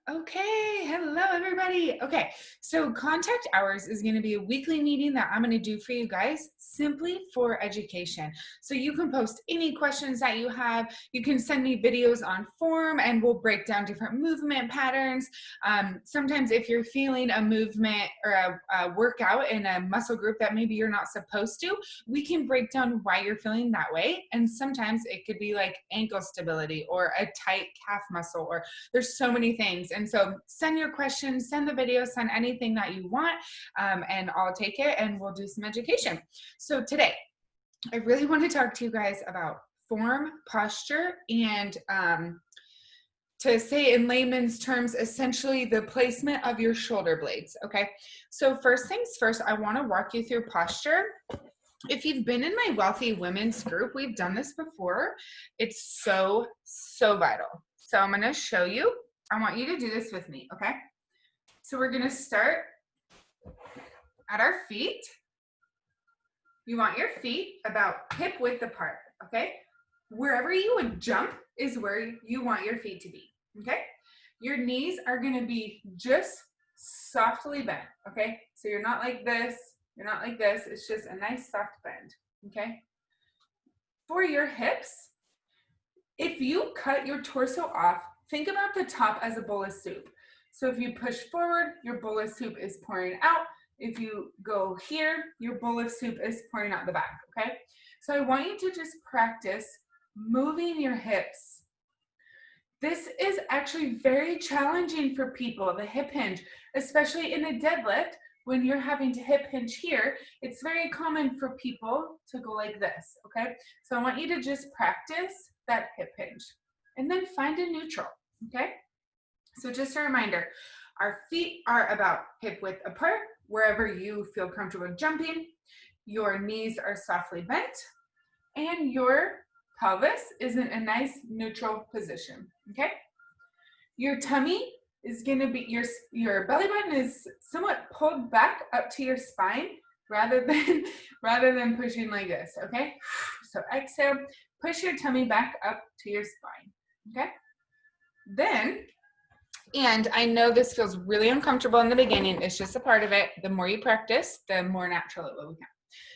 Okay, hello everybody. Okay, so contact hours is going to be a weekly meeting that I'm going to do for you guys simply for education. So you can post any questions that you have. You can send me videos on form and we'll break down different movement patterns. Sometimes if you're feeling a movement or a workout in a muscle group that maybe you're not supposed to, we can break down why you're feeling that way. And sometimes it could be like ankle stability or a tight calf muscle, or there's so many things. And so send your questions, send the videos, send anything that you want, and I'll take it and we'll do some education. So today, I really want to talk to you guys about form, posture, and to say in layman's terms, essentially the placement of your shoulder blades, okay? So first things first, I want to walk you through posture. If you've been in my Wealthy Women's group, we've done this before. It's so vital. So I'm going to show you. I want you to do this with me, okay? So we're going to start at our feet. You want your feet about hip width apart, okay? Wherever you would jump is where you want your feet to be, okay? Your knees are going to be just softly bent, okay? So you're not like this. You're not like this. It's just a nice soft bend, okay? For your hips, if you cut your torso off, think about the top as a bowl of soup. So if you push forward, your bowl of soup is pouring out. If you go here, your bowl of soup is pouring out the back, okay? So I want you to just practice moving your hips. This is actually very challenging for people, the hip hinge, especially in a deadlift. When you're having to hip hinge here, it's very common for people to go like this, okay? So I want you to just practice that hip hinge and then find a neutral, okay? So just a reminder, our feet are about hip width apart, wherever you feel comfortable jumping. Your knees are softly bent and your pelvis is in a nice neutral position, okay? Your tummy is going to be, your belly button is somewhat pulled back up to your spine rather than pushing like this, okay? So exhale, push your tummy back up to your spine, okay? Then, and I know this feels really uncomfortable in the beginning, it's just a part of it. The more you practice, the more natural it will become.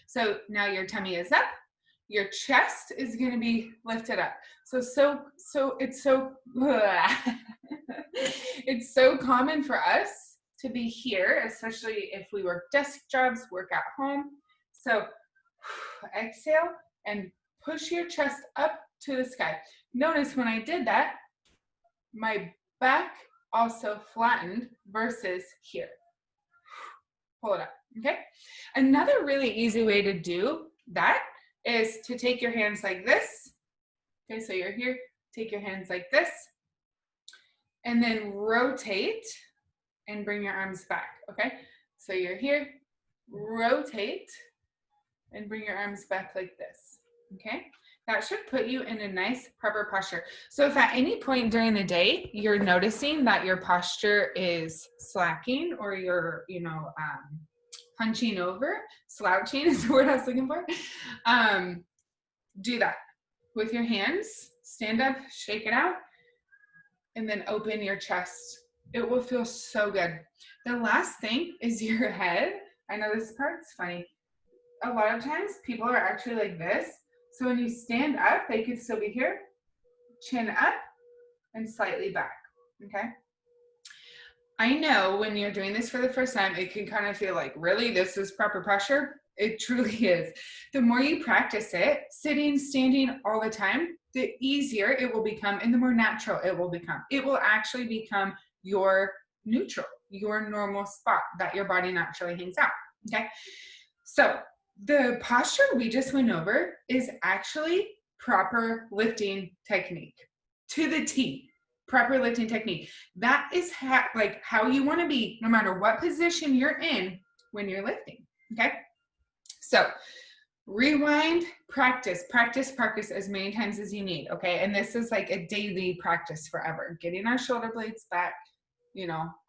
So now your tummy is up, your chest is going to be lifted up. So it's so it's so common for us to be here, especially if we work desk jobs, work at home. So exhale and push your chest up to the sky. Notice when I did that, my back also flattened versus here. Pull it up, okay? Another really easy way to do that is to take your hands like this. Okay, so you're here, take your hands like this, and then rotate and bring your arms back, okay? So you're here, rotate, and bring your arms back like this, okay? That should put you in a nice proper posture. So if at any point during the day you're noticing that your posture is slacking or you're, hunching over, slouching is the word I was looking for, do that with your hands. Stand up, shake it out, and then open your chest. It will feel so good. The last thing is your head. I know this part's funny. A lot of times people are actually like this. So when you stand up, they could still be here, chin up, and slightly back, okay? I know when you're doing this for the first time, it can kind of feel like, really, this is proper posture? It truly is. The more you practice it, sitting, standing all the time, the easier it will become and the more natural it will become. It will actually become your neutral, your normal spot that your body naturally hangs out, okay? So the posture we just went over is actually proper lifting technique to the T. Proper lifting technique. That is how you want to be no matter what position you're in when you're lifting, okay? So rewind, practice as many times as you need, okay? And this is like a daily practice forever. Getting our shoulder blades back,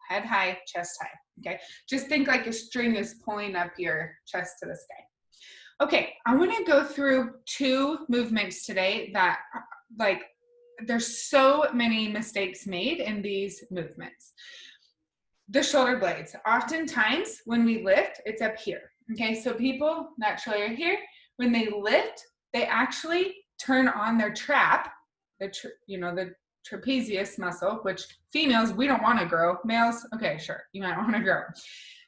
head high, chest high, okay? Just think like a string is pulling up your chest to the sky. Okay, I want to go through two movements today that there's so many mistakes made in these movements. The shoulder blades, oftentimes when we lift, it's up here. Okay, so people naturally are here. When they lift, they actually turn on their trap, the trapezius muscle, which females, we don't want to grow. Males, okay, sure, you might want to grow.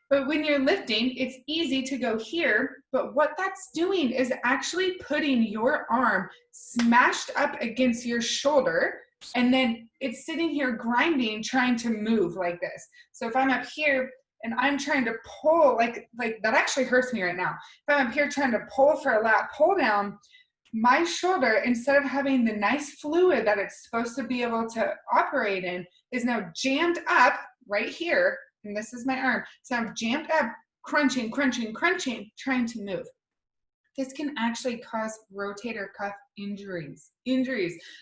But when you're lifting, it's easy to go here, but what that's doing is actually putting your arm smashed up against your shoulder, and then it's sitting here grinding, trying to move like this. So if I'm up here and I'm trying to pull, like that actually hurts me right now. If I'm up here trying to pull for a lat pull down, my shoulder, instead of having the nice fluid that it's supposed to be able to operate in, is now jammed up right here. And this is my arm. So I'm jammed up, crunching, trying to move. This can actually cause rotator cuff injuries,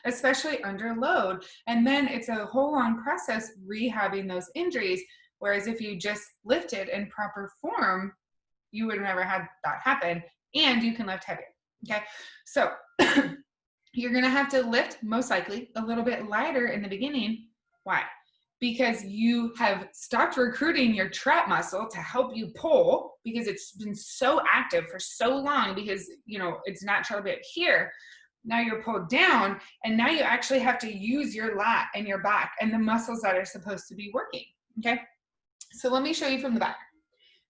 especially under load. And then it's a whole long process rehabbing those injuries. Whereas if you just lifted in proper form, you would never have that happen. And you can lift heavier. Okay. So you're going to have to lift, most likely, a little bit lighter in the beginning. Why? Because you have stopped recruiting your trap muscle to help you pull, because it's been so active for so long, because it's natural bit here. Now you're pulled down, and now you actually have to use your lat and your back and the muscles that are supposed to be working. Okay, so let me show you from the back.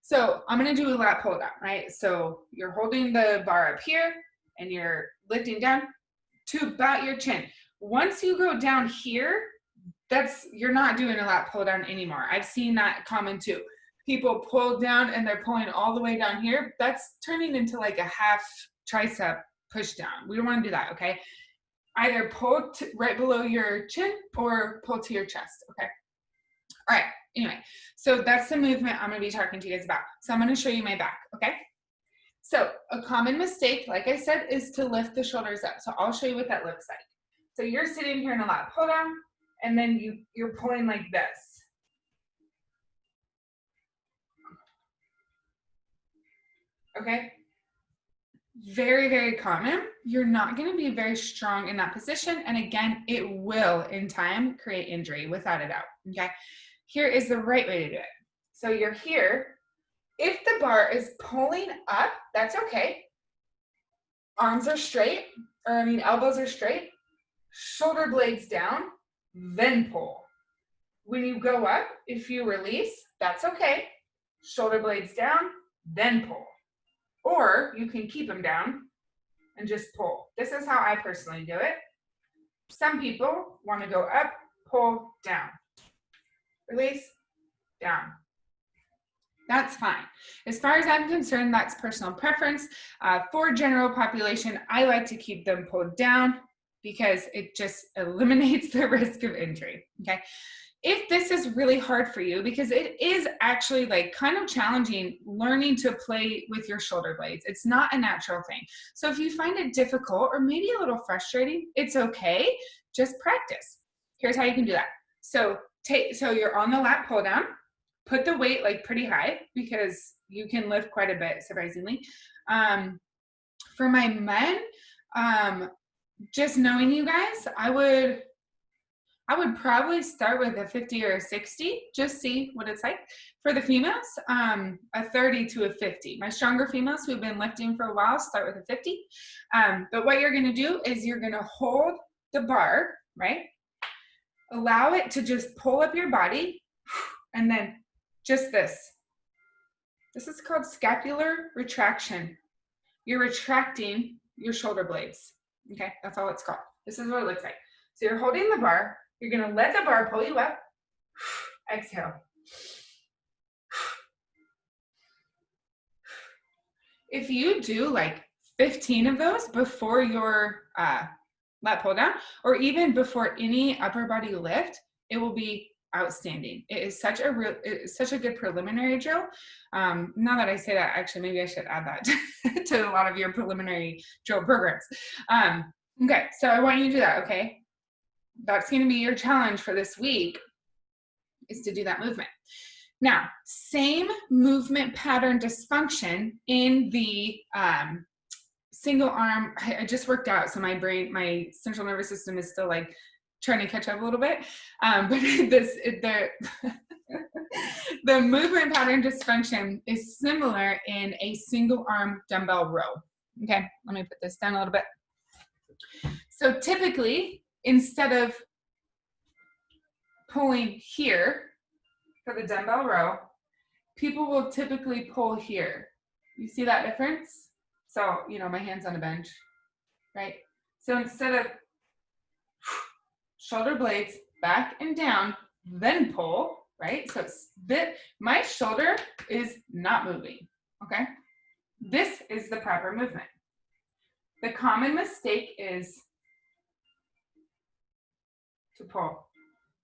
So I'm going to do a lat pull down, right? So you're holding the bar up here and you're lifting down to about your chin. Once you go down here, you're not doing a lat pull down anymore. I've seen that common too. People pull down and they're pulling all the way down here. That's turning into like a half tricep push down. We don't want to do that, okay? Either pull right below your chin or pull to your chest, okay? All right, anyway, so that's the movement I'm going to be talking to you guys about. So I'm going to show you my back, okay? So a common mistake, like I said, is to lift the shoulders up. So I'll show you what that looks like. So you're sitting here in a lat pull down, and then you're pulling like this. Okay? Very, very common. You're not going to be very strong in that position. And again, it will in time create injury without a doubt. Okay? Here is the right way to do it. So you're here. If the bar is pulling up, that's okay. Arms are straight, elbows are straight. Shoulder blades down, then pull. When you go up, if you release, that's okay. Shoulder blades down, then pull. Or you can keep them down and just pull. This is how I personally do it. Some people want to go up, pull, down. Release, down. That's fine. As far as I'm concerned, that's personal preference. For general population, I like to keep them pulled down because it just eliminates the risk of injury, okay? If this is really hard for you, because it is actually like kind of challenging learning to play with your shoulder blades. It's not a natural thing. So if you find it difficult or maybe a little frustrating, it's okay. Just practice. Here's how you can do that. So you're on the lat pull down. Put the weight like pretty high because you can lift quite a bit, surprisingly. For my men, just knowing you guys, I would probably start with a 50 or a 60, just see what it's like. For the females, a 30 to a 50. My stronger females who've been lifting for a while start with a 50. But what you're gonna do is you're gonna hold the bar, right? Allow it to just pull up your body, and then just this. This is called scapular retraction. You're retracting your shoulder blades. Okay, that's all it's called. This is what it looks like. So you're holding the bar. You're gonna let the bar pull you up. Exhale. If you do like 15 of those before your lat pull down, or even before any upper body lift, it will be outstanding. It is such a good preliminary drill. Now that I say that, actually, maybe I should add that to a lot of your preliminary drill programs. Okay, so I want you to do that, okay? That's going to be your challenge for this week, is to do that movement. Now, same movement pattern dysfunction in the single arm. I just worked out, so my central nervous system is still like trying to catch up a little bit. But the movement pattern dysfunction is similar in a single arm dumbbell row. Okay, let me put this down a little bit. So typically, instead of pulling here for the dumbbell row, people will typically pull here. You see that difference? So, my hand's on a bench, right? So instead of shoulder blades back and down, then pull, right? So it's my shoulder is not moving, okay? This is the proper movement. The common mistake is to pull.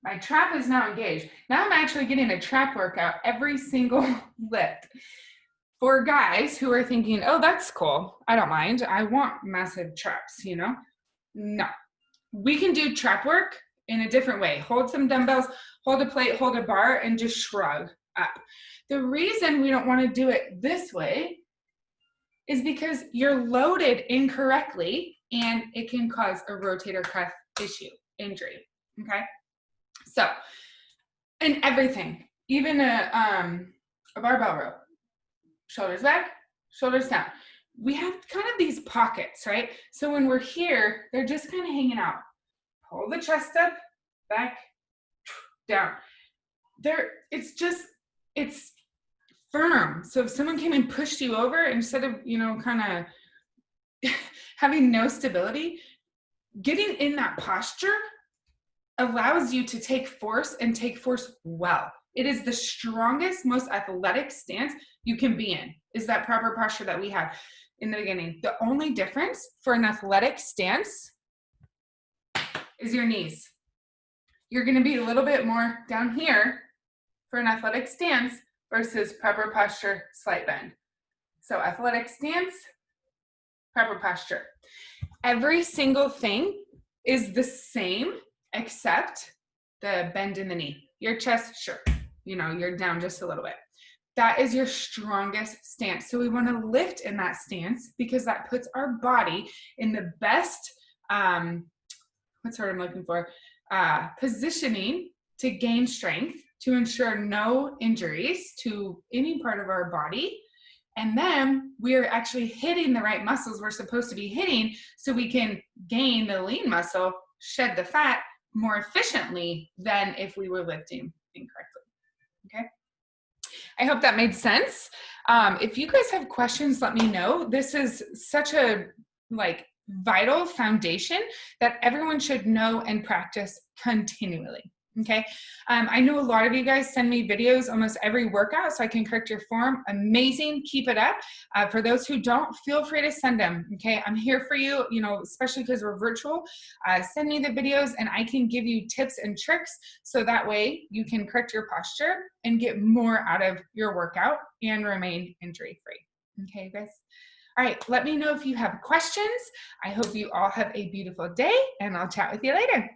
My trap is now engaged. Now I'm actually getting a trap workout every single lift. For guys who are thinking, oh, that's cool, I don't mind, I want massive traps, No. We can do trap work in a different way. Hold some dumbbells, hold a plate, hold a bar, and just shrug up. The reason we don't want to do it this way is because you're loaded incorrectly and it can cause a rotator cuff injury, okay? So, and everything, even a barbell row, shoulders back, shoulders down. We have kind of these pockets, right? So when we're here, they're just kind of hanging out. Pull the chest up, back, down. It's firm. So if someone came and pushed you over, instead of, kind of having no stability, getting in that posture allows you to take force and take force well. It is the strongest, most athletic stance you can be in, is that proper posture that we have in the beginning. The only difference for an athletic stance is your knees. You're going to be a little bit more down here for an athletic stance versus proper posture, slight bend. So athletic stance, proper posture. Every single thing is the same except the bend in the knee. Your chest, sure, you're down just a little bit. That is your strongest stance. So we want to lift in that stance because that puts our body in the best, what's the word I'm looking for? Positioning to gain strength, to ensure no injuries to any part of our body. And then we're actually hitting the right muscles we're supposed to be hitting so we can gain the lean muscle, shed the fat more efficiently than if we were lifting incorrectly. Okay? I hope that made sense. If you guys have questions, let me know. This is such a vital foundation that everyone should know and practice continually. Okay. I know a lot of you guys send me videos almost every workout so I can correct your form. Amazing. Keep it up. For those who don't, feel free to send them. Okay. I'm here for you, especially because we're virtual. Send me the videos and I can give you tips and tricks so that way you can correct your posture and get more out of your workout and remain injury free. Okay, guys. All right. Let me know if you have questions. I hope you all have a beautiful day and I'll chat with you later.